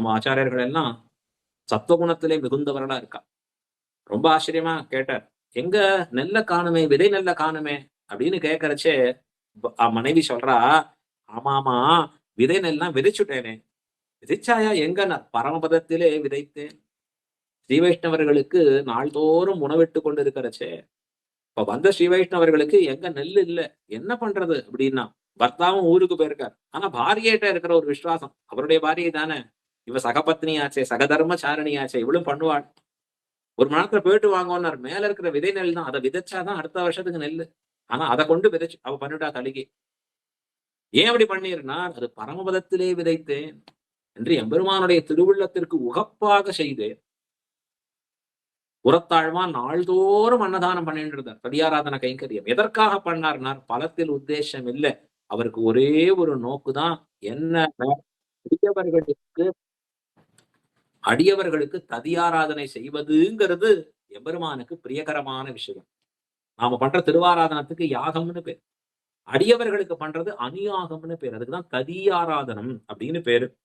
நம்ம ஆச்சாரியர்கள் எல்லாம் சத்துவகுணத்திலே மிகுந்தவர்களா இருக்கா. ரொம்ப ஆச்சரியமா கேட்டார். எங்க நெல்ல காணுமே, விதை நெல்ல காணுமே அப்படின்னு கேட்கறச்சே, மனைவி சொல்றா, ஆமாமா, விதை நெல்லாம் விதைச்சுட்டேனே. விதைச்சாயா எங்கன்னா, பரமபதத்திலே விதைத்தேன். ஸ்ரீ வைஷ்ணவர்களுக்கு நாள்தோறும் உணவிட்டுக் கொண்டிருக்கிறச்சே, இப்ப வந்த ஸ்ரீ வைஷ்ணவர்களுக்கு எங்க நெல் இல்ல. என்ன பண்றது அப்படின்னா, பர்த்தாவும் ஊருக்கு போயிருக்கார். ஆனா பாரியேட்ட இருக்கிற ஒரு விசுவாசம். அவருடைய பாரியை தானே. இவ சகபத்னியாச்சே, சகதர்மச்சாரணியாச்சே, இவளும் பண்ணுவாள். ஒரு மணி நேரத்துல போயிட்டு வாங்கோன்னாரு. மேல இருக்கிற விதை நெல் தான். அத விதைச்சாதான் அடுத்த வருஷத்துக்கு நெல்லு. ஆனா அத கொண்டு விதைச்சு அவ பண்ணிட்டா தலிகை. ஏன் அப்படி பண்ணீர்னா, அது பரமபதத்திலே விதைத்தேன் என்று எம்பெருமானுடைய திருவுள்ளத்திற்கு உகப்பாக செய்தேன். புறத்தாழ்வான் நாள்தோறும் அன்னதானம் பண்ணிட்டு இருந்தார். தடியாராதன கைங்கரியம். எதற்காக பண்ணார்னார்? பலத்தில் உத்தேசம் இல்ல. அவருக்கு ஒரே ஒரு நோக்குதான். என்ன? அடியவர்களுக்கு அடியவர்களுக்கு ததியாராதனை செய்வதுங்கிறது எம்பெருமானுக்கு பிரியகரமான விஷயம். நாம பண்ற திருவாராதனத்துக்கு யாகம்னு பேர். அடியவர்களுக்கு பண்றது அனுயாகம்னு பேர். அதுக்குதான் ததியாராதனம் அப்படின்னு பேரு.